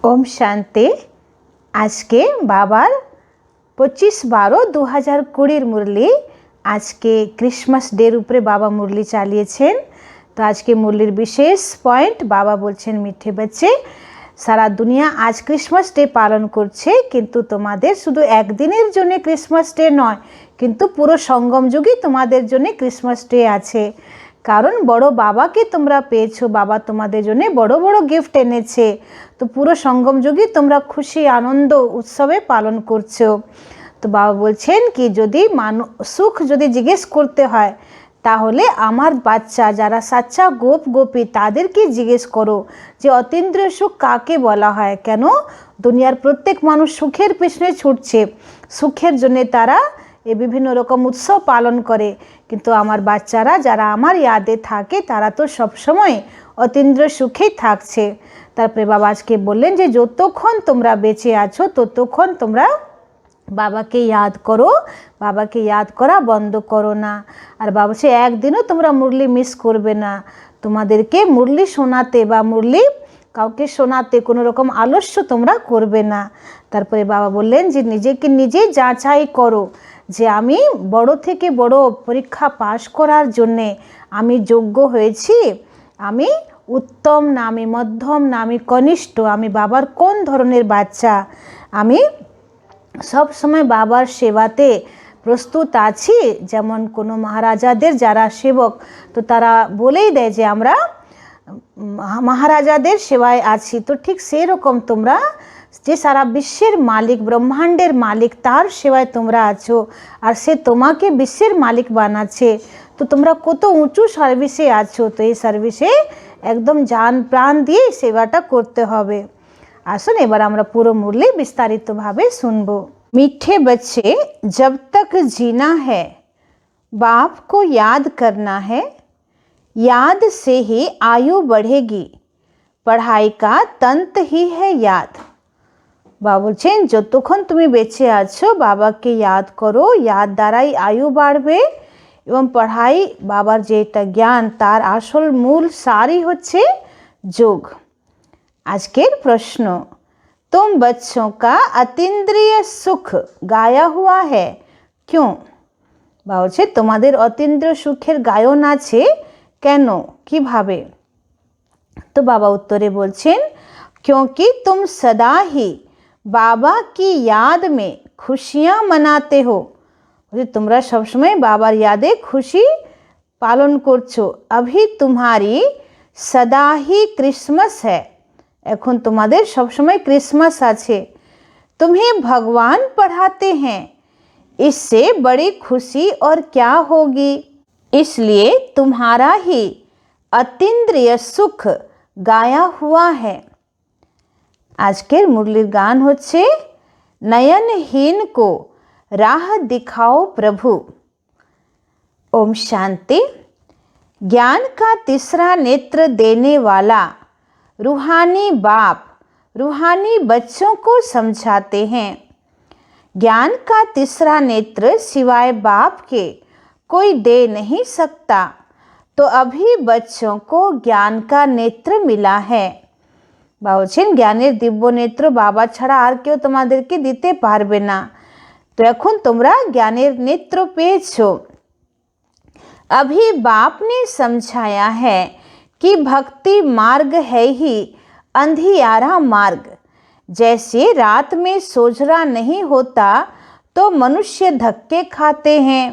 ओम शांति। आज के बाबार 25/12/2020 मुरली आज के क्रिसमास डेर उपरे बाबा मुरली चालिয়েছেন। तो आज के मुरलिर विशेष पॉइंट बाबा बोलছেন, मिठे बच्चे सारा दुनिया आज क्रिसमास डे पालन करছে, কিন্তু তোমাদের শুধু একদিনের জন্য ক্রিসমাস ডে নয়, কিন্তু পুরো সঙ্গম যুগই তোমাদের জন্য ক্রিসমাস ডে আছে। কারণ বড় বাবাকে তোমরা পেয়েছো, বাবা তোমাদের জন্য বড় বড় গিফট এনেছে। তো পুরো সঙ্গম যুগই তোমরা খুশি আনন্দ উৎসবে পালন করছো। তো বাবা বলছেন কি, যদি সুখ যদি জিজ্ঞেস করতে হয় তাহলে আমার বাচ্চা যারা সাচ্চা গোপ গোপী তাদেরকে জিজ্ঞেস করো যে অতীন্দ্রিয় সুখ কাকে বলা হয়। কেন দুনিয়ার প্রত্যেক মানুষ সুখের পেছনে ছুটছে, সুখের জন্য তারা এই বিভিন্ন রকম উৎসব পালন করে, কিন্তু আমার বাচ্চারা যারা আমার ইয়াদে থাকে তারা তো সবসময় অতীন্দ্রিয় সুখেই থাকছে। তারপরে বাবা আজকে বললেন যে যতক্ষণ তোমরা বেঁচে আছো ততক্ষণ তোমরা বাবাকে ইয়াদ করো, বাবাকে ইয়াদ করা বন্ধ করো না। আর বাবা সে একদিনও তোমরা মুরলি মিস করবে না। তোমাদেরকে মুরলি শোনাতে বা মুরলি কাউকে শোনাতে কোনো রকম আলস্য তোমরা করবে না। তারপরে বাবা বললেন যে নিজেকে নিজে যাচাই করো যে আমি বড় থেকে বড় পরীক্ষা পাশ করার জন্যে আমি যোগ্য হয়েছি, আমি উত্তম না আমি মধ্যম না আমি কনিষ্ঠ, আমি বাবার কোন ধরনের বাচ্চা, আমি সব সময় বাবার সেবাতে প্রস্তুত আছি। যেমন কোনো মহারাজাদের যারা সেবক, তো তারা বলেই দেয় যে আমরা মহারাজাদের সেবায় আছি। তো ঠিক সেই রকম তোমরা যে সারা বিশ্বের মালিক ব্রহ্মাণ্ডের মালিক তার সেবায় তোমরা আছো, আর সে তোমাকে বিশ্বের মালিক বানাচ্ছে। তো তোমরা কত উঁচু সার্ভিসে আছো, তো এই সার্ভিসে একদম জান প্রাণ দিয়ে সেবাটা করতে হবে। আসুন এবার আমরা পুরো মুরলি বিস্তারিতভাবে শুনবো। मीठे बच्चे, जब तक जीना है बाप को याद करना है, याद से ही आयु बढ़ेगी, पढ़ाई का तंत ही है याद। बाबा বলছেন যতক্ষণ তুমি বেঁচে আছো বাবাকে ইয়াদ করো, ইয়াদ দ্বারাই আয়ু বাড়বে এবং পড়াই বাবার যেটা জ্ঞান তার আসল মূল সারই হচ্ছে যোগ। আজকের প্রশ্ন, तुम बच्चों का अतीन्द्रिय सुख गाया हुआ है क्यों? বলছে তোমাদের অতীন্দ্রিয় সুখের গায়ন আছে কেন, কিভাবে? তো বাবা উত্তরে বলছেন, क्योंकि तुम सदा ही बाबा की याद में खुशियाँ मनाते हो। বলছে তোমরা সবসময় বাবার ইয়াদে খুশি পালন করছো। अभी तुम्हारी सदा ही क्रिसमस है, এখন তোমাদের সবসময় ক্রিসমাস আছে। तुम्हें भगवान पढ़ाते हैं, इससे बड़ी खुशी और क्या होगी, इसलिए तुम्हारा ही अतीन्द्रिय सुख गाया हुआ है। আজকের মুরলির গান হচ্ছে नयनहीन को राह दिखाओ प्रभु। ओम शांति। ज्ञान का तीसरा नेत्र देने वाला रूहानी बाप रूहानी बच्चों को समझाते हैं। ज्ञान का तीसरा नेत्र सिवाय बाप के कोई दे नहीं सकता, तो अभी बच्चों को ज्ञान का नेत्र मिला है। বলছেন জ্ঞানের দিব্য নেত্র বাবা ছাড়া আর কেউ তোমাদেরকে দিতে পারবে না। তো এখন তোমরা জ্ঞানের নেত্র পেয়েছো। अभी बाप ने समझाया है कि भक्ति मार्ग है ही अंधियारा मार्ग। जैसे रात में सोझरा नहीं होता तो मनुष्य धक्के खाते हैं।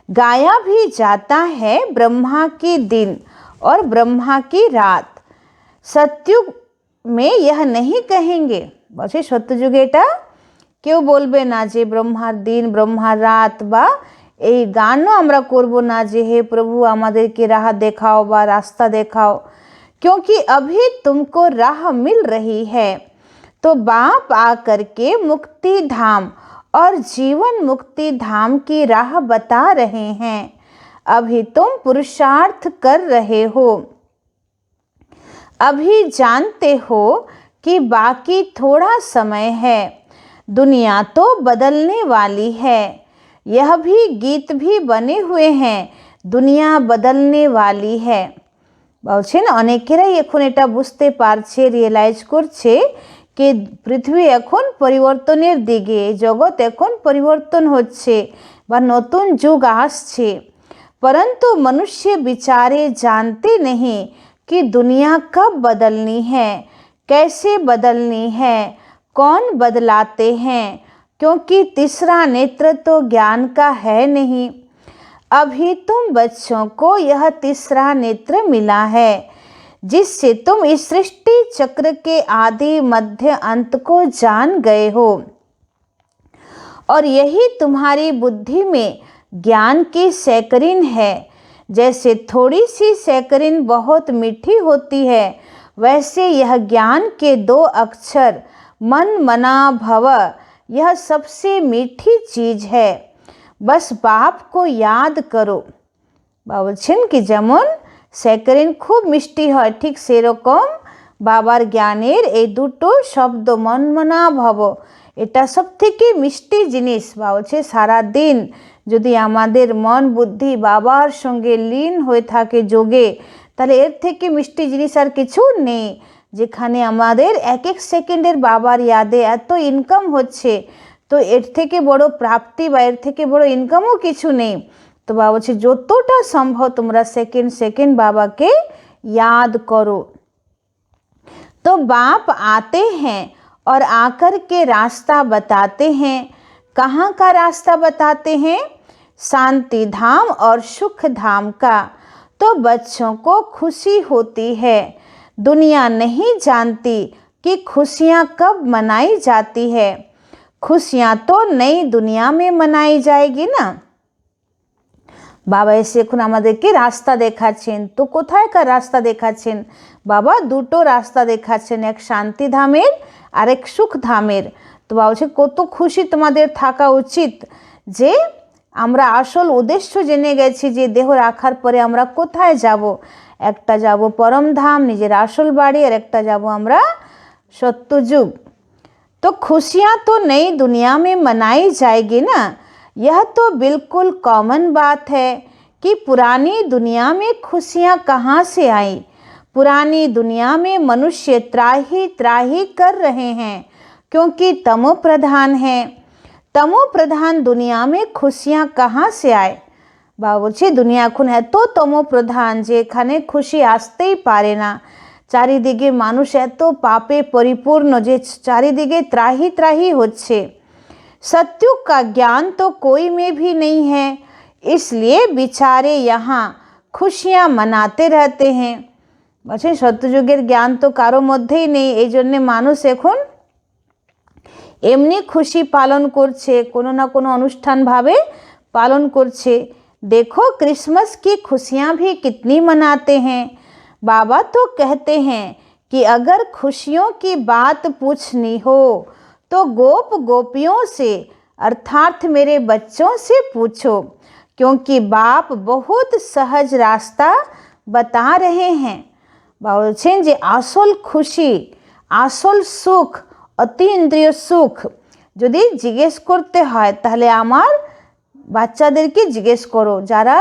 गाया भी जाता है ब्रह्मा की दिन और ब्रह्मा की रात। सत्युग में यह नहीं कहेंगे, বলছে সত্যযুগে এটা কেউ বলবে না যে ব্রহ্মার দিন ব্রহ্মার রাত, বা এই গানও আমরা করব না যে হে প্রভু আমাদেরকে রাহ দেখাও বা রাস্তা দেখাও। क्योंकि अभी तुमको राह मिल रही है, तो बाप आकर के मुक्ति धाम और जीवन मुक्ति धाम की राह बता रहे हैं। अभी तुम पुरुषार्थ कर रहे हो, अभी जानते हो कि बाकी थोड़ा समय है, दुनिया तो बदलने वाली है। यह भी गीत भी बने हुए हैं, दुनिया बदलने वाली है। বলছেন অনেকেরাই এখন এটা বুঝতে পারছে, রিয়েলাইজ করছে कि पृथ्वी এখন পরিবর্তনের দিকে, জগৎ এখন পরিবর্তন হচ্ছে বা নতুন যুগ আসছে। परंतु मनुष्य बेचारे जानते नहीं कि दुनिया कब बदलनी है, कैसे बदलनी है, कौन बदलाते हैं, क्योंकि तीसरा नेत्र तो ज्ञान का है नहीं। अभी तुम बच्चों को यह तीसरा नेत्र मिला है, जिससे तुम इस सृष्टि चक्र के आदि मध्य अंत को जान गए हो, और यही तुम्हारी बुद्धि में ज्ञान की सैकरीन है। जैसे थोड़ी सी सैकरीन बहुत मीठी होती है, वैसे यह ज्ञान के 2 अक्षर मन मना भव, यह सबसे मीठी चीज है। बस बाप को याद करो। বলছেন কি যেমন স্যাকারিন খুব মিষ্টি হয়, ঠিক সেরকম বাবার জ্ঞানের এই দুটো শব্দ মন মনা ভব, এটা সব থেকে মিষ্টি জিনিস। বা হচ্ছে সারাদিন যদি আমাদের মন বুদ্ধি বাবার সঙ্গে লীন হয়ে থাকে যোগে, তাহলে এর থেকে মিষ্টি জিনিস আর কিছু নেই। যেখানে আমাদের এক এক সেকেন্ডের বাবার ইয়াদে এত ইনকাম হচ্ছে, তো এর থেকে বড় প্রাপ্তি বা এর থেকে বড় ইনকামও কিছু নেই। তো বাবা বলছে যতটা সম্ভব তোমরা সেকেন্ড সেকেন্ড বাবাকে याद करो। तो बाप आते हैं और आकर के रास्ता बताते हैं। कहाँ का रास्ता बताते हैं? शांति धाम और सुख धाम का। तो बच्चों को खुशी होती है। दुनिया नहीं जानती कि खुशियाँ कब मनाई जाती है। खुशियाँ तो नई दुनिया में मनाई जाएगी ना। বাবা এসে এখন আমাদেরকে রাস্তা দেখাচ্ছেন। তো কোথায়কার রাস্তা দেখাচ্ছেন? বাবা দুটো রাস্তা দেখাচ্ছেন, এক শান্তিধামের আর এক সুখধামের। তো বাবা বলছে কত খুশি তোমাদের থাকা উচিত যে আমরা আসল উদ্দেশ্য জেনে গেছি যে দেহ রাখার পরে আমরা কোথায় যাব। একটা যাব পরমধাম, নিজের আসল বাড়ি, আর একটা যাব আমরা সত্যযুগ। तो खुशियाँ तो नई दुनिया में मनाई जाएगी ना। यह तो बिल्कुल कॉमन बात है कि पुरानी दुनिया में खुशियाँ कहाँ से आई। पुरानी दुनिया में मनुष्य त्राही कर रहे हैं क्योंकि तमो प्रधान है। तमो प्रधान दुनिया में खुशियाँ कहाँ से आए। বাবা বলছে দুনিয়া এখন এত তমো প্রধান যে এখানে খুশি আসতেই পারে না। চারিদিকে মানুষ এত পাপে পরিপূর্ণ যে চারিদিকে ত্রাহি ত্রাহি হচ্ছে। सत्युग का ज्ञान तो कोई में भी नहीं है, इसलिए बेचारे यहाँ खुशियाँ मनाते रहते हैं। বলছে সত্যযুগের জ্ঞান তো কারো মধ্যেই নেই, এই জন্যে মানুষ এখন এমনি খুশি পালন করছে, কোনো না কোনো অনুষ্ঠানভাবে পালন করছে। देखो क्रिसमस की खुशियाँ भी कितनी मनाते हैं। बाबा तो कहते हैं कि अगर खुशियों की बात पूछनी हो तो गोप गोपियों से अर्थात मेरे बच्चों से पूछो, क्योंकि बाप बहुत सहज रास्ता बता रहे हैं। বলছেন যে আসল খুশি, আসল সুখ, অতীন্দ্রিয় সুখ যদি জিজ্ঞেস করতে হয় তাহলে আমার বাচ্চাদেরকে জিজ্ঞেস করো, যারা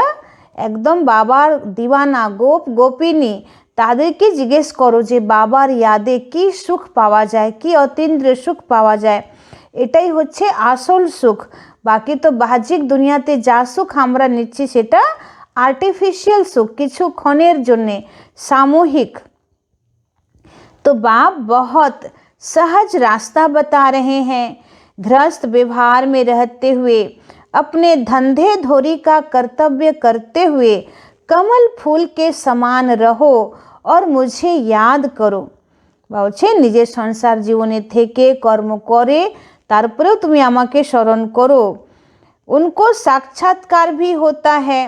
একদম বাবার দিওয়ানা গোপ গোপিনী তাদেরকে জিজ্ঞেস করো যে বাবার ইয়াদে কি সুখ পাওয়া যায়, কি অতীন্দ্রিয় সুখ পাওয়া যায়। এটাই হচ্ছে আসল সুখ। বাকি তো বাহ্যিক দুনিয়াতে যা সুখ আমরা নিচ্ছি সেটা आर्टिफिशियल सुख, কিছুক্ষণের জন্যে, सामूहिक। तो बाप बहुत सहज रास्ता बता रहे हैं। गृहस्थ व्यवहार में रहते हुए अपने धंधे धोरी का कर्तव्य करते हुए कमल फूल के समान रहो और मुझे याद करो। বলছে নিজের সংসার জীবনে থেকে কর্ম করে তারপরেও তুমি আমাকে স্মরণ করো। उनको साक्षात्कार भी होता है।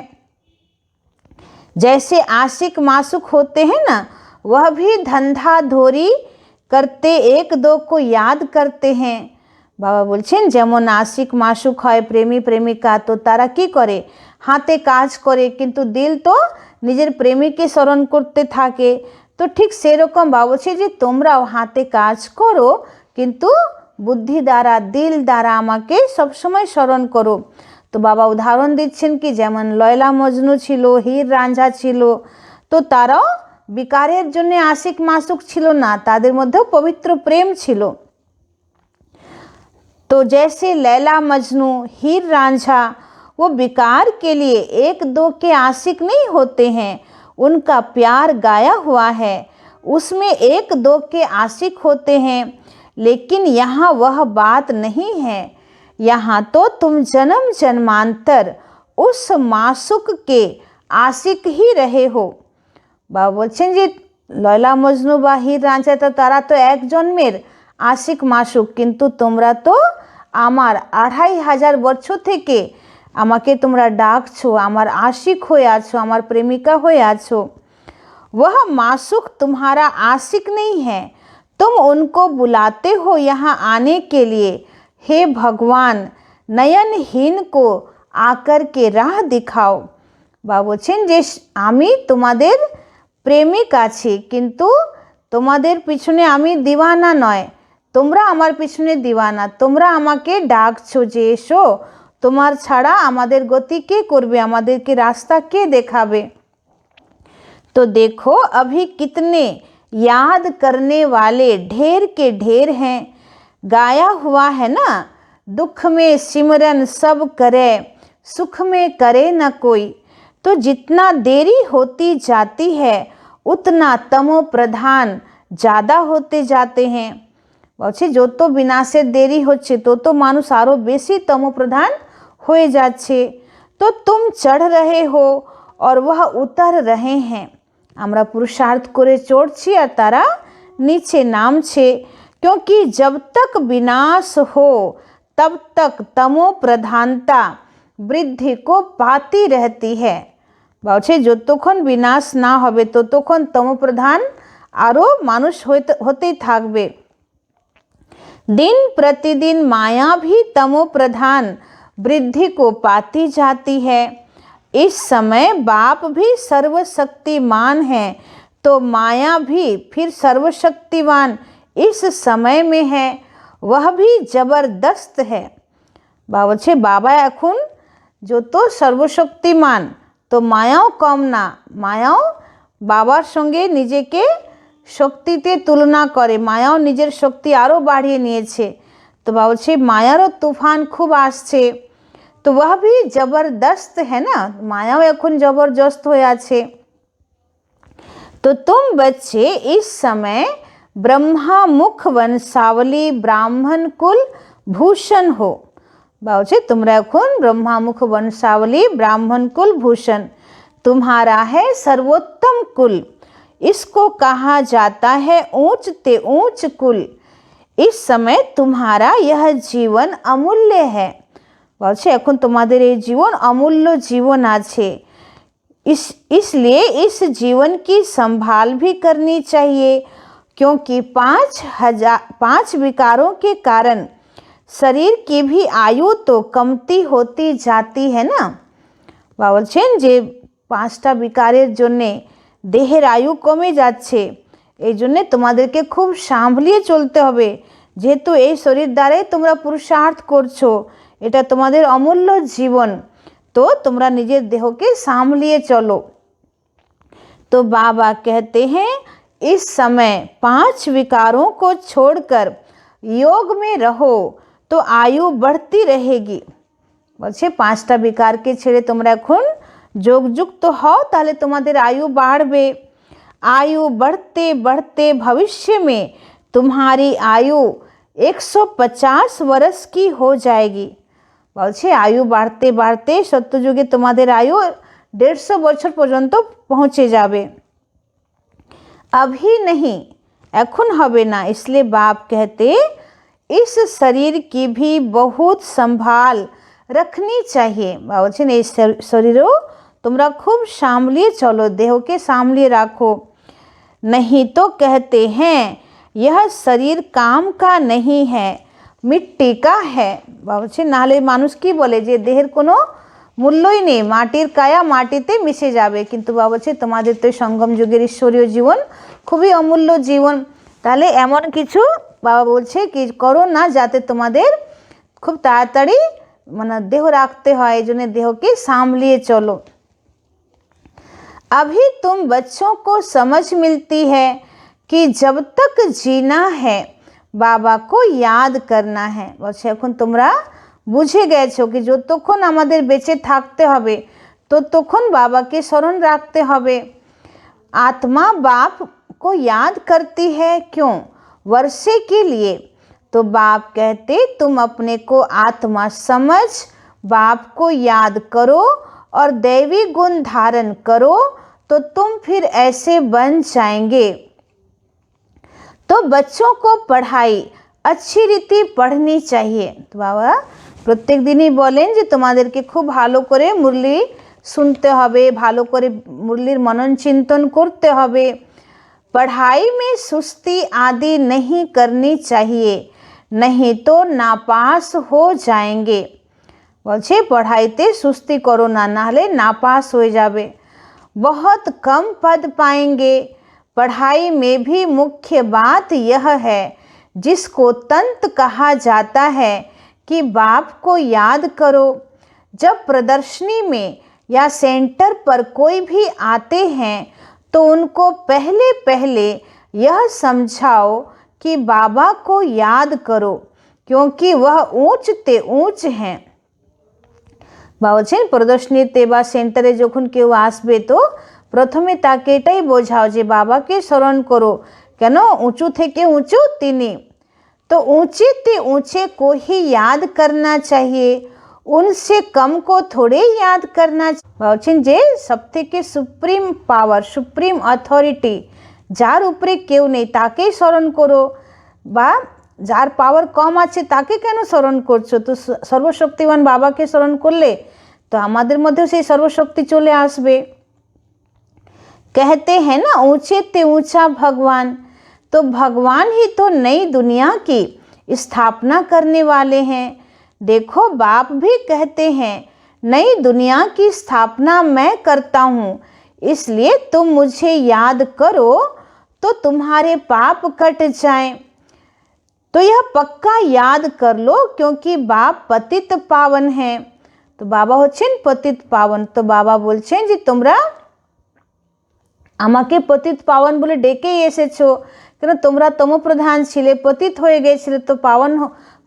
जैसे आशिक मासुक होते हैं ना, वह भी धंधा धोरी करते एक दो को याद करते हैं। বাবা বলছেন যেমন আশিক মাসুক হয়, প্রেমী প্রেমিকা, তো তারা কি করে, হাতে কাজ করে কিন্তু দিল তো নিজের প্রেমিককে স্মরণ করতে থাকে। তো ঠিক সেরকম বাবা বলছে যে তোমরাও হাতে কাজ করো কিন্তু বুদ্ধি দ্বারা দিল দ্বারা আমাকে সবসময় স্মরণ করো। তো বাবা উদাহরণ দিচ্ছেন কি যেমন লয়লা মজনু ছিল, হীর রাঞ্ঝা ছিল, তো তারাও বিকারের জন্য আশিক মাসুক ছিল না, তাদের মধ্যেও পবিত্র প্রেম ছিল। तो जैसे लैला मजनू हीर रांझा वो विकार के लिए एक दो के आशिक नहीं होते हैं, उनका प्यार गाया हुआ है, उसमें एक दो के आशिक होते हैं। लेकिन यहाँ वह बात नहीं है, यहाँ तो तुम जन्म जन्मांतर उस मासुक के आशिक ही रहे हो। बाबा बोलছেন যে লয়লা মজনু বা হীর রাঁঝা তো তারা তো এক জন্মের আশিক মাসুক, কিন্তু তোমরা তো আমার 2500 বছর থেকে আমাকে তোমরা ডাকছো, আমার আশিক হয়ে আছো, আমার প্রেমিকা হয়ে আছো। वह मासुक तुम्हारा आशिक नहीं है, तुम उनको बुलाते हो यहाँ आने के लिए। हे भगवान, नयनहीन को आकर के राह दिखाओ। বাবা বলছেন যে আমি তোমাদের প্রেমিক আছি, কিন্তু তোমাদের পিছনে আমি দিওয়ানা নয়, তোমরা আমার পিছনে দিওয়ানা। তোমরা আমাকে ডাকছো যে এসো, তোমার ছাড়া আমাদের গতি কে করবে, আমাদেরকে রাস্তা কে দেখাবে। तो देखो अभी कितने याद करने वाले ढेर के ढेर हैं, गाया हुआ है ना, दुख में सिमरन सब करे, सुख में करे न कोई। तो जितना देरी होती जाती है उतना तमो प्रधान ज़्यादा होते जाते हैं। বলছে যত বিনাশের দেরি হচ্ছে তত মানুষ আরও বেশি তমোপ্রধান হয়ে যাচ্ছে। তো तुम चढ़ रहे हो और वह उतर रहे हैं, আমরা পুরুষার্থ করে চড়ছি আর তারা নিচে নামছে। क्योंकि जब तक विनाश हो तब तक तमो प्रधानता वृद्धि को पाती रहती है। বলছে যতক্ষণ বিনাশ না হবে ততক্ষণ তমোপ্রধান আরও মানুষ হতেই থাকবে। दिन प्रतिदिन माया भी तमो प्रधान वृद्धि को पाती जाती है। इस समय बाप भी सर्वशक्तिमान है, तो माया भी फिर सर्वशक्तिवान इस समय में है, वह भी जबरदस्त है। বলছে বাবা এখন যত সর্বশক্তিমান, তো মায়াও কম না, মায়াও বাবার সঙ্গে নিজেকে শক্তিতে তুলনা করে, মায়াও নিজের শক্তি আরও বাড়িয়ে নিয়েছে। তো বলছে মায়ারও তুফান খুব আসছে। तो वह भी जबरदस्त है ना, मायाओं এখন जबरदस्त হয়ে আছে। तो तुम बच्चे इस समय ब्रह्मा मुख वंशावली ब्राह्मण कुल भूषण हो। বলছে তোমরা এখন ब्रह्मामुख वंशावली ब्राह्मण कुल भूषण, तुम्हारा है सर्वोत्तम कुल, इसको कहा जाता है ऊंच ते ऊंच कुल। इस समय तुम्हारा यह जीवन अमूल्य है। বলছে এখন তোমাদের এই জীবন অমূল্য জীবন আছে, इसलिए इस जीवन की संभाल भी करनी चाहिए, क्योंकि 5 विकारों के कारण शरीर की भी आयु तो कमती होती जाती है ना। বলছেন যে 5টা বিকারের জন্যে দেহের আয়ু কমে যাচ্ছে, এই জন্যে তোমাদেরকে খুব সামলিয়ে চলতে হবে। যেহেতু এই শরীর দ্বারাই তোমরা পুরুষার্থ করছো, এটা তোমাদের অমূল্য জীবন, তো তোমরা নিজের দেহকে সামলিয়ে চলো। तो बाबा कहते हैं इस समय 5 विकारों को छोड़कर योग में रहो तो आयु बढ़ती रहेगी। বলছে 5টা বিকারকে ছেড়ে তোমরা এখন যোগযুক্ত হও, তাহলে তোমাদের আয়ু বাড়বে। आयु बढ़ते बढ़ते भविष्य में तुम्हारी आयु 150 वर्ष की हो जाएगी। বলছে আয়ু বাড়তে বাড়তে সত্যযুগে তোমাদের আয়ু 150 বছর পর্যন্ত পৌঁছে যাবে। अभी नहीं, এখন হবে না। इसलिए बाप कहते इस शरीर की भी बहुत संभाल रखनी चाहिए। বলছেন এই শরীরও তোমরা খুব সামলিয়ে চলো, দেহকে সামলিয়ে রাখো। नहीं तो कहते हैं यह शरीर काम का नहीं है, मिट्टी का है। বলছে নাহলে মানুষ কি বলে যে দেহের কোনো মূল্যই নেই, মাটির কায়া মাটিতে মিশে যাবে। কিন্তু বাবা বলছে তোমাদের তো সঙ্গম যুগের ঈশ্বরীয় জীবন খুবই অমূল্য জীবন, তাহলে এমন কিছু বাবা বলছে কি করো না যাতে তোমাদের খুব তাড়াতাড়ি মানে দেহ রাখতে হয়, এই জন্য দেহকে সামলিয়ে চলো। अभी तुम बच्चों को समझ मिलती है कि जब तक जीना है बाबा को याद करना है। বলছে এখন তোমরা বুঝে গেছো कि যতক্ষণ আমাদের বেঁচে থাকতে হবে ততক্ষণ বাবাকে স্মরণ রাখতে হবে। आत्मा बाप को याद करती है क्यों? वर्षे के लिए। तो बाप कहते तुम अपने को आत्मा समझ बाप को याद करो और दैवी गुण धारण करो तो तुम फिर ऐसे बन जाएंगे। तो बच्चों को पढ़ाई अच्छी रीति पढ़नी चाहिए। तो बाबा प्रत्येक दिन ही बोलें যে তোমাদেরকে খুব ভালো করে মুরলি শুনতে হবে, ভালো করে মুরলির মনন চিন্তন করতে হবে। पढ़ाई में सुस्ती आदि नहीं करनी चाहिए, नहीं तो नापास हो जाएंगे। বলছে पढ़ाईते सुस्ती करो ना, नाहले नापास हो जाबे। बहुत कम पद पाएंगे। पढ़ाई में भी मुख्य बात यह है जिसको तंत कहा जाता है कि बाप को याद करो। जब प्रदर्शनी में या सेंटर पर कोई भी आते हैं तो उनको पहले पहले यह समझाओ कि बाबा को याद करो क्योंकि वह ऊंचते ऊंच हैं। বলছেন প্রদর্শনীতে বা সেন্টারে যখন কেউ আসবে তো প্রথমে তাকে এটাই বোঝাও যে বাবাকে স্মরণ করো, কেন উঁচু থেকে উঁচু তিনি। तो ऊंचे ते ऊंचे को ही याद करना चाहिए, उनसे कम को थोड़े याद करना। বলছেন যে সবথেকে সুপ্রিম পাওয়ার, সুপ্রিম অথরিটি যার উপরে কেউ নেই তাকেই স্মরণ করো, বা যার পাওয়ার কম আছে তাকে কেন স্মরণ করছো? তো সর্বশক্তিমান বাবাকে স্মরণ করলে তো আমাদের মধ্যেও সেই সর্বশক্তি চলে আসবে। कहते हैं ना ऊंचे ते ऊंचा भगवान, तो भगवान ही तो नई दुनिया की स्थापना करने वाले हैं। देखो बाप भी कहते हैं नई दुनिया की स्थापना मैं करता हूँ, इसलिए तुम मुझे याद करो तो तुम्हारे पाप कट जाएं। तो यह पक्का याद कर लो क्योंकि बाप पतित पावन हैं। तो बाबा হচ্ছেন পতিত পাবন। তো বাবা বলছেন যে তোমরা আমাকে পতিত পাবন বলে ডেকেই এসেছো, কেন তোমরা তমপ্রধান ছিলে, পতিত হয়ে গিয়েছিলে, তো পাवन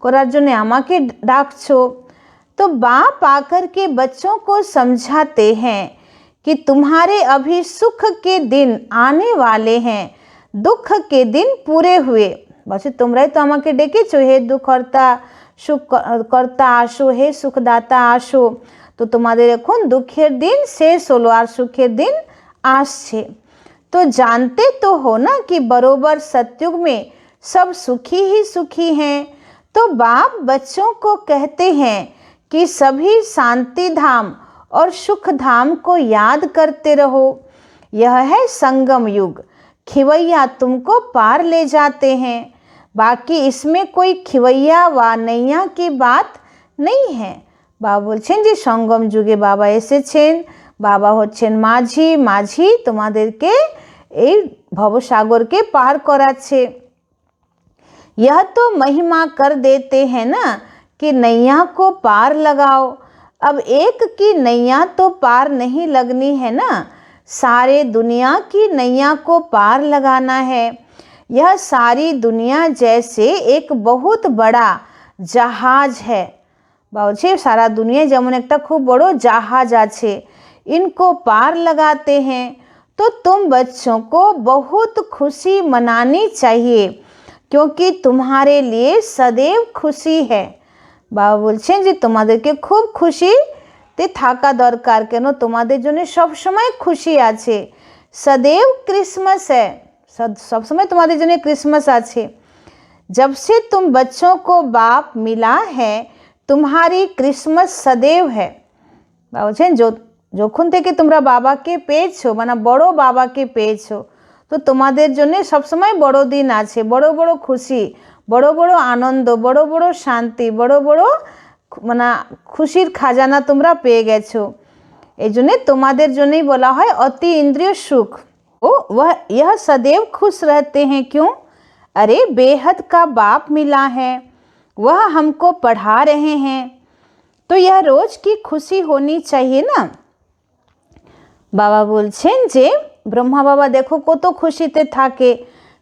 করার জন্য আমাকে ডাকছো। तो बाप आकर के बच्चों को समझाते हैं कि तुम्हारे अभी सुख के दिन आने वाले हैं, दुख के दिन पूरे हुए। বলছে তোমরাই তো আমাকে ডেকেছো, হে দুঃখকর্তা সুখ কর্তা আসো, হে সুখদাতা আসো। তো তোমাদের এখন দুঃখের দিন শেষ হলো আর সুখের दिन আসছে। तो जानते तो हो ना कि बरोबर सतयुग में सब सुखी ही सुखी हैं। तो बाप बच्चों को कहते हैं कि सभी शांति धाम और सुख धाम को याद करते रहो। यह है संगम युग, खिवैया तुमको पार ले जाते हैं। बाकी इसमें कोई खिवैया व नैया की बात नहीं है। बाबा बोलছেন যে সঙ্গম যুগে বাবা এসেছেন, বাবা হচ্ছেন মাঝি, মাঝি তোমাদেরকে এই ভবসাগরকে পার করাচ্ছে। यह तो महिमा कर देते हैं ना कि नैया को पार लगाओ। अब एक की नैया तो पार नहीं लगनी है ना, सारे दुनिया की नैया को पार लगाना है। यह सारी दुनिया जैसे एक बहुत बड़ा जहाज है। বলছে সারা দুনিয়ায় যেমন একটা খুব বড় জাহাজ আছে, इनको पार लगाते हैं। तो तुम बच्चों को बहुत खुशी मनानी चाहिए क्योंकि तुम्हारे लिए सदैव खुशी है। বাবা বলছেন যে তোমাদেরকে খুব খুশিতে থাকা দরকার, কেন তোমাদের জন্য সব সময় খুশি আছে। सदैव क्रिसमस है, सब समय तुम्हारे जन्य क्रिसमस আছে। जब से तुम बच्चों को बाप मिला है तुम्हारी क्रिसमस सदैव है। বলছেন যখন থেকে তোমরা বাবাকে পেয়েছো, মানে বড় বাবাকে পেয়েছো, তো তোমাদের জন্য সবসময় বড় দিন আছে, বড় বড় খুশি, বড় বড় আনন্দ, বড় বড় শান্তি, বড় বড় মানে খুশির খাজানা তোমরা পেয়ে গেছো। এই জন্যে তোমাদের জন্যই বলা হয় অতি ইন্দ্রিয় সুখ। ओ वह यह सदैव खुश रहते हैं क्यों? अरे बेहद का बाप मिला है, वह हमको पढ़ा रहे हैं, तो यह रोज की खुशी होनी चाहिए ना। বাবা বলছেন যে ব্রহ্মা বাবা দেখো কত খুশিতে থাকে,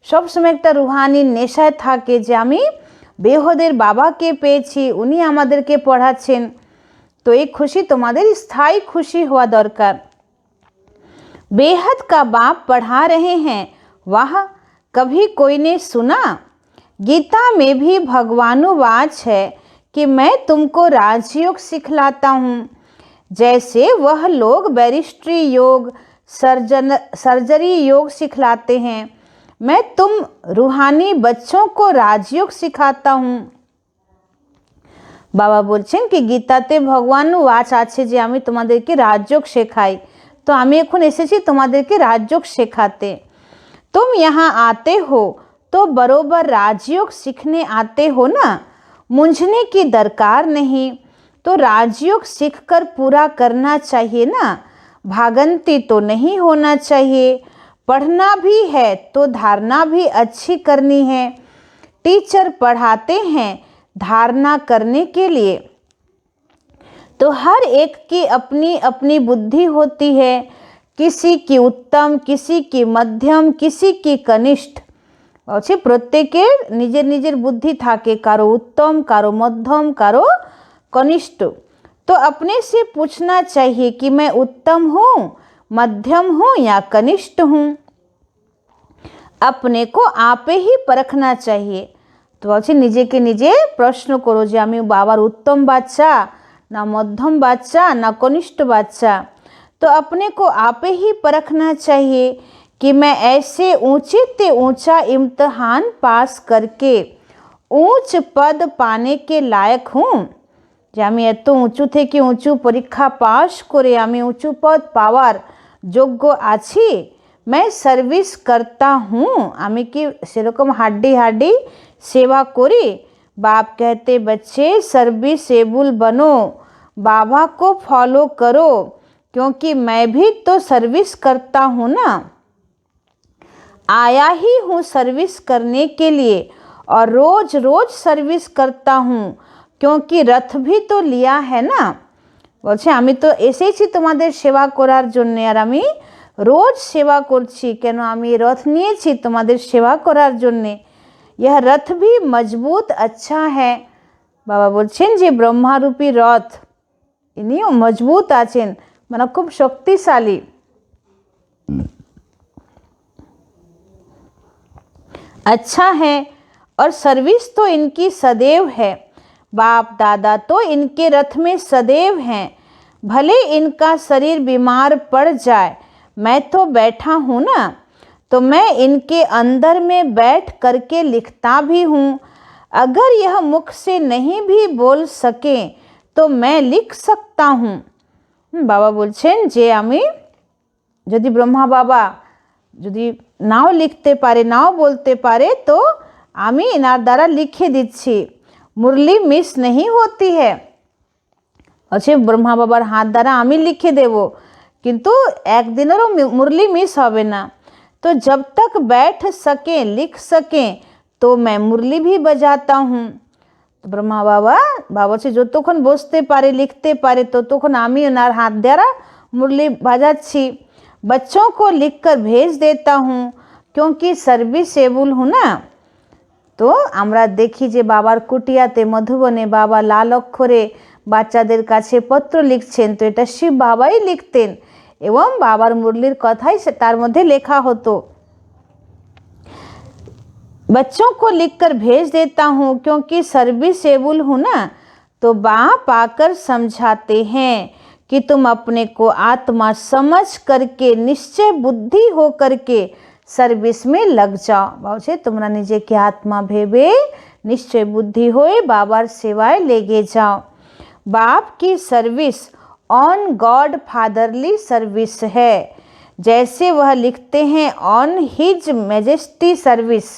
সবসময় একটা রুহানি নেশায় থাকে যে আমি বেহদের বাবাকে পেয়েছি, উনি আমাদেরকে পড়াচ্ছেন। তো এই খুশি তোমাদের স্থায়ী খুশি হওয়া দরকার। बेहद का बाप पढ़ा रहे हैं, वाह कभी कोई ने सुना। गीता में भी भगवानुवाच है कि मैं तुमको राजयोग सिखलाता हूँ, जैसे वह लोग बैरिस्ट्री योग सर्जरी योग सिखलाते हैं, मैं तुम रूहानी बच्चों को राजयोग सिखाता हूँ। বাবা বলছেন কি গীতাতে ভগবান ওয়াচ আছে যে আমি তোমাদেরকে রাজযোগ শেখাই, तो আমি এখন এসেছি তোমাদেরকে রাজযোগ শেখাতে। तुम यहाँ आते हो तो बरोबर राजयोग सीखने आते हो ना, मूंझने की दरकार नहीं, तो राजयोग सीखकर पूरा करना चाहिए ना, भागंती तो नहीं होना चाहिए। पढ़ना भी है तो धारणा भी अच्छी करनी है, टीचर पढ़ाते हैं धारणा करने के लिए, तो हर एक की अपनी अपनी बुद्धि होती है, किसी की उत्तम, किसी की मध्यम, किसी की कनिष्ठ। अच्छे प्रत्येकेर निजेर निजेर बुद्धि थाके, कारो उत्तम, कारो मध्यम, कारो कनिष्ठ। तो अपने से पूछना चाहिए कि मैं उत्तम हूँ, मध्यम हूँ या कनिष्ठ हूँ। अपने को आपे ही परखना चाहिए। तो अच्छे निजे के निजे प्रश्न करो जे आमी बाबार उत्तम बाच्चा ना मध्यम बाच्चा ना कनिष्ठ बाच्चा। तो अपने को आपे ही परखना चाहिए कि मैं ऐसे ऊंचे ते ऊंचा इम्तहान पास करके ऊंच पद पाने के लायक हूँ, যে আমি এত উঁচু থেকে উঁচু পরীক্ষা পাশ করে আমি উঁচু পদ পাওয়ার যোগ্য আছি। मैं सर्विस करता हूँ, আমি কি সেরকম হাড্ডি হাড্ডি सेवा करी। बाप कहते बच्चे सर्विसेबल बनो, बाबा को फॉलो करो, क्योंकि मैं भी तो सर्विस करता हूँ ना, आया ही हूँ सर्विस करने के लिए और रोज रोज सर्विस करता हूँ, क्योंकि रथ भी तो लिया है ना। বলছে আমি তো এসেছি তোমাদের সেবা করার জন্য, আর আমি রোজ সেবা করছি, কেন আমি রথ নিয়েছি তোমাদের সেবা করার জন্যে। यह रथ भी मजबूत अच्छा है। बाबा बोलছেন যে ব্রহ্মারূপী রথ ইনিও মজবুত আছেন, মানে খুব শক্তিশালী। अच्छा है और सर्विस तो इनकी सदैव है, बाप दादा तो इनके रथ में सदैव हैं, भले इनका शरीर बीमार पड़ जाए, मैं तो बैठा हूँ ना, तो मैं इनके अंदर में बैठ करके लिखता भी हूँ। अगर यह मुख से नहीं भी बोल सके तो मैं लिख सकता हूँ। बाबा बोलছেন যে আমি যদি ব্রহ্মা বাবা যদি নাও লিখতে পারে নাও বলতে পারে তো আমি এনার দ্বারা লিখে দিচ্ছি। মুরলি মিস नहीं होती है। अच्छे ব্রহ্মা বাবার হাত দ্বারা আমি লিখে দেব, কিন্তু একদিনেরও মুরলি মিস হবে না। तो जब तक बैठ सकें लिख सकें तो मैं मुरली भी बजाता हूँ। तो ब्रह्मा बाबा बाबा से যতক্ষণ বসতে পারে লিখতে পারে ততক্ষণ আমি ওনার হাত দ্বারা मुरली बजाচ্ছি। बच्चों को लिखकर भेज देता हूँ, क्योंकि सर्विसेबल हूँ ना। তো আমরা দেখি যে বাবার কুটিয়াতে মধুবনে বাবা লাল অক্ষরে বাচ্চাদের কাছে পত্র লিখছেন, তো এটা শিব বাবাই লিখতেন এবং বাবার মুরলির কথাই তার মধ্যে লেখা হতো। बच्चों को लिखकर भेज देता हूँ क्योंकि सर्विसेबल हूँ ना। तो बाप आकर समझाते हैं कि तुम अपने को आत्मा समझ करके निश्चय बुद्धि हो करके सर्विस में लग जाओ। बाबा तुमरा निजे की आत्मा भेबे निश्चय बुद्धि होए बाबार सेवाएं लेगे जाओ। बाप की service on God fatherly service है, जैसे वह लिखते हैं ऑन हिज मैजेस्टी सर्विस।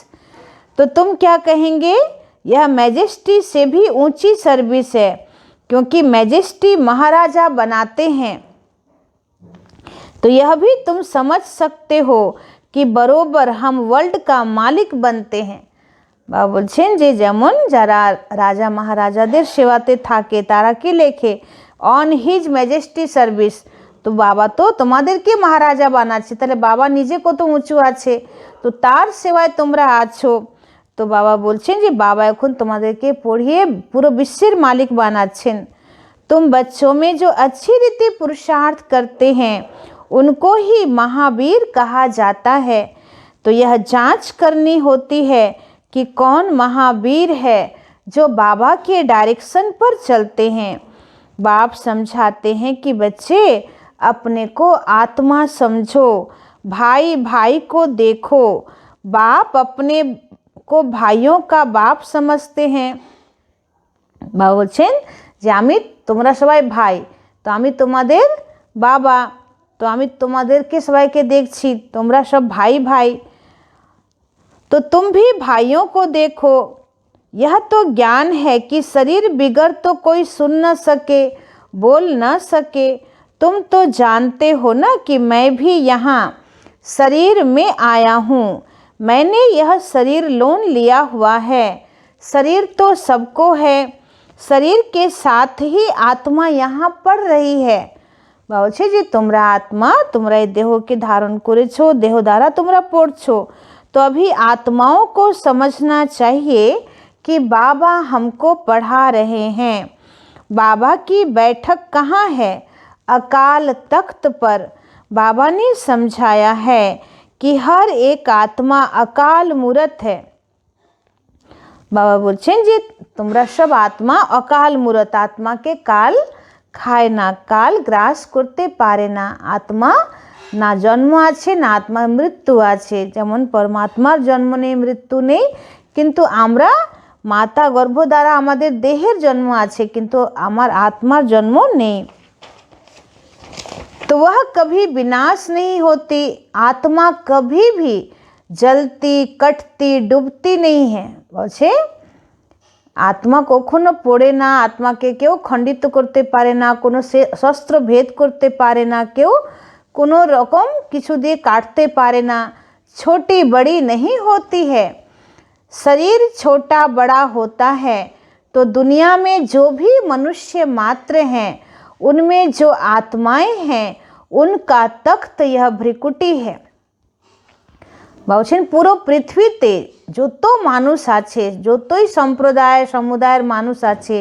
तो तुम क्या कहेंगे, यह मैजेस्टी से भी ऊंची सर्विस है, क्योंकि मैजेस्टी महाराजा बनाते हैं। तो यह भी तुम समझ सकते हो कि बरोबर हम वर्ल्ड का मालिक बनते हैं। বাবা বলছেন যে যেমন যারা রাজা মহারাজাদের সেবাতে থাকে তারা কি লেখে অন হিজ ম্যাজেস্টি সার্ভিস। তো বাবা তো তোমাদেরকে মহারাজা বানাচ্ছে, তাহলে বাবা নিজে কত উঁচু আছে, তো তার সেবায় তোমরা আছো। তো বাবা বলছেন যে বাবা এখন তোমাদেরকে পড়িয়ে পুরো বিশ্বের মালিক বানাচ্ছেন। तुम बच्चों में जो अच्छी रीति पुरुषार्थ करते हैं उनको ही महावीर कहा जाता है। तो यह जांच करनी होती है कि कौन महावीर है जो बाबा के डायरेक्शन पर चलते हैं। बाप समझाते हैं कि बच्चे अपने को आत्मा समझो, भाई भाई को देखो। बाप अपने को भाइयों का बाप समझते हैं। বাবা বলছেন যে আমি তোমরা সবাই ভাই, তো আমি তোমাদের বাবা, তো আমি তোমাদেরকে সবাইকে দেখছি, তোমরা সব ভাই ভাই। तो तुम भी भाइयों को देखो। यह तो ज्ञान है कि शरीर बिगड़ तो कोई सुन न सके, बोल न सके। तुम तो जानते हो ना कि मैं भी यहाँ शरीर में आया हूँ। मैंने यह शरीर लोन लिया हुआ है। शरीर तो सबको है, शरीर के साथ ही आत्मा यहाँ पढ़ रही है। বলছে যে তোমরা আত্মা, তোমরা এই দেহকে ধারণ করেছো, দেহ দ্বারা তোমরা পড়ছো। तो अभी आत्माओं को समझना चाहिए कि बाबा हमको पढ़ा रहे हैं। बाबा की बैठक कहाँ है? अकाल तख्त पर। बाबा ने समझाया है कि हर एक आत्मा अकाल मूरत है। बाबा बोलছেন যে তোমরা সব আত্মা অকাল মূরত, আত্মাকে কাল খায় না, কাল গ্রাস করতে পারে না। আত্মা না জন্ম আছে না আত্মার মৃত্যু আছে। যেমন পরমাত্মার জন্ম নেই, মৃত্যু নেই, কিন্তু আমরা মাতা গর্ভ দ্বারা আমাদের দেহের জন্ম আছে, কিন্তু আমার আত্মার জন্ম নেই। तो वह कभी विनाश नहीं होती। आत्मा कभी भी जलती, कटती, डूबती नहीं है। বলছে আত্মা কখনো পড়ে না, আত্মাকে কেউ খণ্ডিত করতে পারে না, কোনো শস্ত্র ভেদ করতে পারে না, কেউ কোনো রকম কিছু দিয়ে কাটতে পারে না। छोटी बड़ी नहीं होती है। शरीर छोटा बड़ा होता है तो दुनिया में जो भी मनुष्य मात्र हैं उनमें जो आत्माएं हैं उनका तख्त यह भ्रिकुटी है। বলছেন পুরো পৃথিবীতে যত মানুষ আছে, যতই সম্প্রদায় সমুদায়ের মানুষ আছে,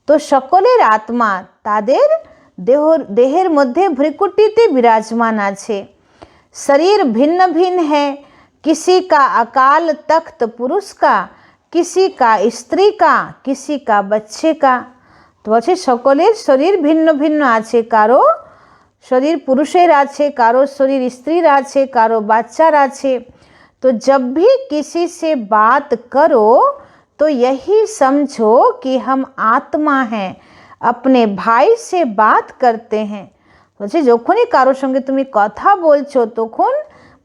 তো সকলের আত্মা তাদের দেহের মধ্যে ভ্রিকুটিতে বিরাজমান আছে। शरीर भिन्न भिन्न है। किसी का अकाल तख्त पुरुष का, किसी का स्त्री का, किसी का बच्चे का। तो বলছে সকলের শরীর ভিন্ন ভিন্ন আছে, কারো শরীর পুরুষের আছে, কারো শরীর স্ত্রীর আছে, কারো বাচ্চার আছে। तो जब भी किसी से बात करो तो यही समझो कि हम आत्मा हैं, अपने भाई से बात करते हैं। বলছে যখনই কারোর সঙ্গে তুমি কথা বলছো তখন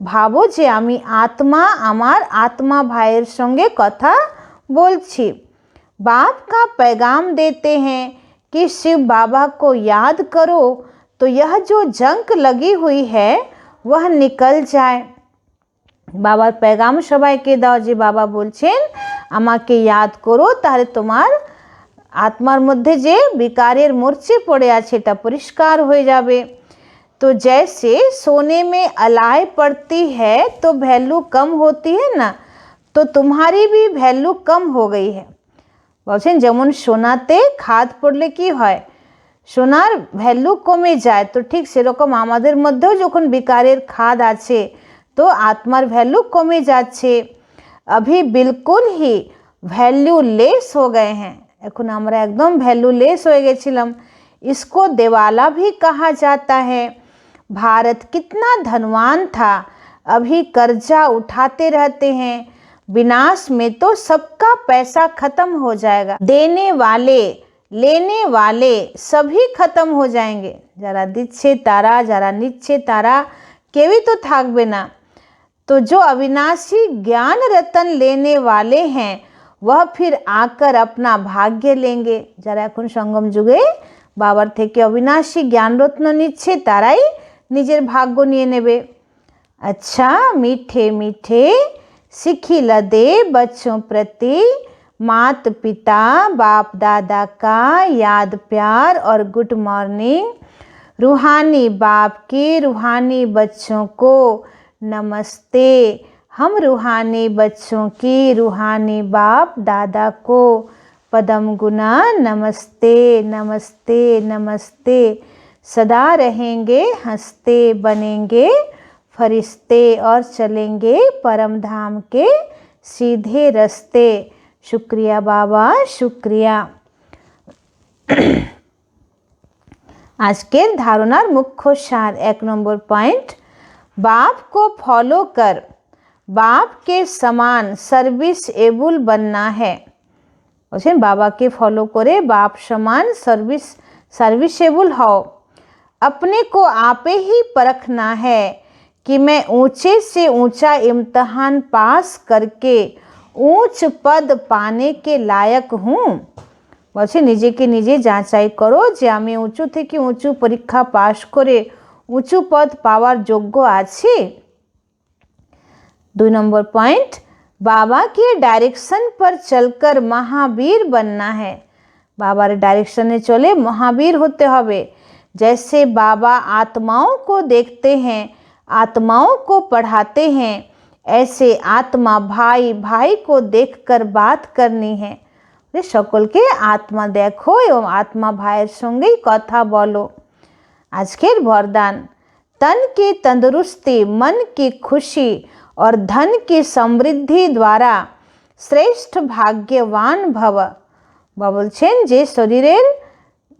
ভাবো যে আমি আত্মা, আমার আত্মা ভাইয়ের সঙ্গে কথা বলছি। बाप का पैगाम देते हैं कि शिव बाबा को याद करो तो यह जो जंक लगी हुई है वह निकल जाए। বাবার पैगाम সবাইকে দাও যে বাবা বলছেন আমাকে याद করো, তাহলে তোমার आत्मार मध्य जे विकारेर मूर्छे पड़े आछे ता परिष्कार हो जाबे। तो जैसे सोने में अलाय पड़ती है तो वैल्यू कम होती है ना, तो तुम्हारी भी वैल्यू कम हो गई है। बोलছেন যেমন সোনাতে খাদ পড়লে কি হয়, সোনার ভ্যালু কমে যায়, তো ঠিক সেরকম আমাদের মধ্যেও যখন বিকারের খাদ আছে তো आत्मार वैल्यू कमे जाच्छे। अभी बिल्कुल ही वैल्यूलेस हो गए हैं। এখন আমরা একদম वैल्यूलेस हो गेছিলাম। इसको देवाला भी कहा जाता है। भारत कितना धनवान था, अभी कर्जा उठाते रहते हैं। विनाश में तो सबका पैसा खत्म हो जाएगा, देने वाले लेने वाले सभी खत्म हो जाएंगे। যারা দিচ্ছে তারা, যারা নিচ্ছে তারা কেউই তো থাকবে না। तो जो अविनाशी ज्ञान रतन लेने वाले हैं वह फिर आकर अपना भाग्य लेंगे। যারা এখন সঙ্গম যুগে বাবার থেকে অবিনাশী জ্ঞান রত্ন নিচ্ছে তারাই নিজের ভাগ্য নিয়ে নেবে। अच्छा मीठे मीठे सिखिला दे बच्चों प्रति मात पिता बाप दादा का याद प्यार और गुड मॉर्निंग। रूहानी बाप के रूहानी बच्चों को नमस्ते। हम रूहानी बच्चों की रूहानी बाप दादा को पदम गुना नमस्ते नमस्ते नमस्ते। सदा रहेंगे हंसते, बनेंगे फरिश्ते और चलेंगे परम धाम के सीधे रास्ते। शुक्रिया बाबा, शुक्रिया। আজকের ধারণার মুখ্য সার 1 নম্বর পয়েंट, बाप को फॉलो कर बाप के समान सर्विस एबल बनना है। বলছেন বাবাকে ফলো করে বাপ সমান सर्विसेबल हो। अपने को आपे ही परखना है कि मैं ऊंचे से ऊंचा इम्तिहान पास करके ऊंच पद पाने के लायक हूँ। বলছে নিজেকে নিজে যাচাই করো যে আমি উঁচু থেকে উঁচু পরীক্ষা পাশ করে উঁচু পদ পাওয়ার যোগ্য আছি। 2 নম্বর পয়েंट, बाबा के डायरेक्शन पर चलकर महावीर बनना है। बाबार डायरेक्शने चले महावीर होते हबे। जैसे बाबा आत्माओं को देखते हैं, आत्माओं को पढ़ाते हैं, ऐसे आत्मा भाई भाई को देखकर बात करनी है। সকলকে आत्मा देखो एवं आत्मा भाइर संगे कथा बोलो। आजकेर वरदान, तन की तंदुरुस्ती, मन की खुशी और धन की समृद्धि द्वारा श्रेष्ठ भाग्यवान भव। बोलছেন যে শরীরের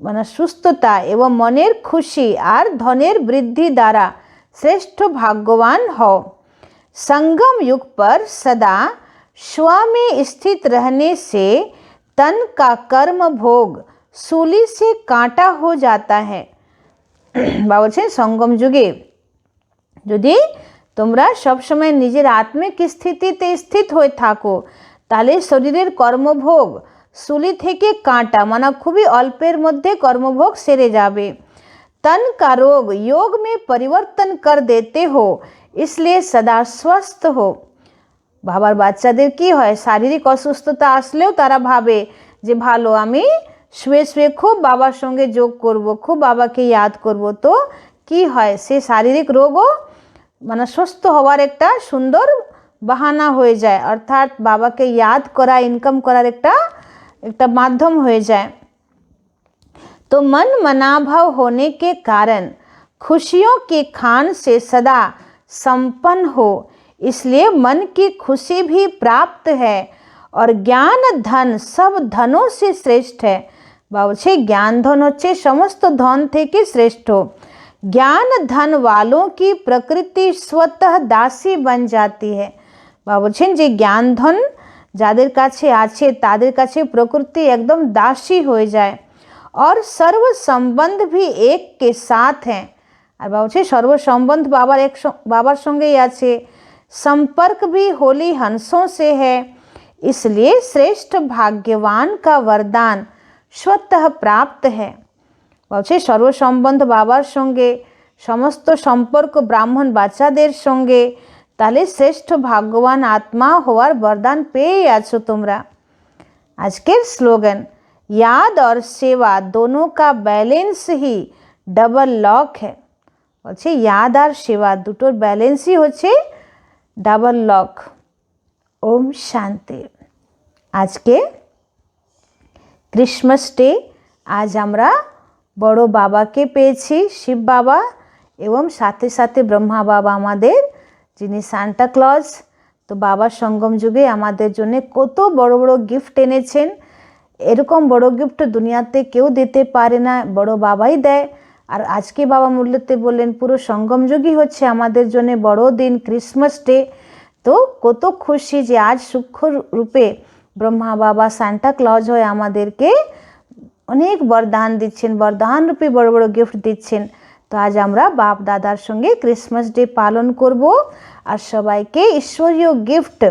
মানে সুস্থতা এবং মনের খুশি আর ধনের বৃদ্ধি দ্বারা শ্রেষ্ঠ ভাগ্যবান হও। संगम युग पर सदा स्व में स्थित रहने से तन का कर्म भोग सूली से कांटा हो जाता है। बोलছেন संगम युगे यदि তোমরা সব সময় নিজের আত্মিক স্থিতিতে স্থিত হয়ে থাকো তাহলে শরীরের কর্মভোগ सूली থেকে কাঁটা মানে খুবই অল্পের মধ্যে কর্মভোগ সেরে যাবে। तन का रोग योग में परिवर्तन कर देते हो, इसलिए सदा स्वस्थ हो। বাবার বাচ্চাদের কি হয়, শারীরিক অসুস্থতা আসলেও তারা ভাবে যে ভালো আমি শুয়ে শুয়ে খুব বাবার সঙ্গে যোগ করব, খুব বাবাকে ইয়াদ করব। তো কি হয়, সে শারীরিক রোগও মানে সুস্থ হওয়ার একটা সুন্দর বাহানা হয়ে যায়, অর্থাৎ বাবাকে ইয়াদ করা ইনকাম করার একটা মাধ্যম হয়ে যায়। तो मन मनाभाव होने के कारण खुशियों के खान से सदा संपन्न हो, इसलिए मन की खुशी भी प्राप्त है और ज्ञान धन सब धनों से श्रेष्ठ है। বলছে জ্ঞান ধন হচ্ছে সমস্ত ধন থেকে শ্রেষ্ঠ। ज्ञान धन वालों की प्रकृति स्वतः दासी बन जाती है। বলছেন যে জ্ঞান ধন যাদের কাছে আছে তাদের কাছে প্রকৃতি একদম দাসী হয়ে যায়। और सर्व संबंध भी एक के साथ हैं। और বলছে सर्व संबंध बाबार संगे आछे। संपर्क भी होली हंसों से है, इसलिए श्रेष्ठ भाग्यवान का वरदान स्वतः प्राप्त है। বলছে सर्व संबंध बाबार संगे, समस्त सम्पर्क ब्राह्मण बाच्चादेर संगे, ताहले श्रेष्ठ भाग्यवान आत्मा होवार वरदान पेये आछो तोमरा। आजकेर स्लोगन, याद और सेवा दोनों का बैलेंस ही डबल लॉक है। বলছে याद और सेवा দুটোর ব্যালেন্সই হচ্ছে ডাবল লক। ओम शांति। आज के क्रिसमस डे, आज আমরা বড় বাবাকে পেয়েছি, শিব বাবা এবং সাথে সাথে ব্রহ্মা বাবা আমাদের যিনি সান্টা ক্লজ। তো বাবা সঙ্গম যুগে আমাদের জন্য কত বড় বড় গিফট এনেছেন। এরকম বড় গিফট দুনিয়াতে কেউ দিতে পারে না, বড় বাবাই দেয়। আর আজকে বাবা মূল্যতে বললেন পুরো সঙ্গম যুগই হচ্ছে আমাদের জন্য বড় দিন, ক্রিসমাস ডে। তো কত খুশি যে আজ সূক্ষ্ম রূপে ব্রহ্মা বাবা সান্টা ক্লজ হয়ে আমাদেরকে অনেক বরদান দিচ্ছেন, বরদান রূপে বড় বড় গিফট দিচ্ছেন। তো আজ আমরা বাপ দাদার সঙ্গে ক্রিসমাস ডে পালন করব আর সবাইকে ঈশ্বরীয় গিফট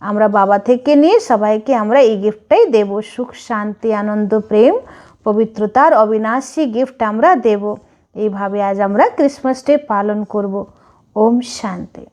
আমরা বাবা থেকে নিয়ে সবাইকে আমরা এই গিফটটাই দেব। সুখ, শান্তি, আনন্দ, প্রেম, পবিত্রতার অবিনাশী গিফট আমরা দেব। এইভাবে আজ আমরা ক্রিসমাস ডে পালন করব। ওম শান্তি।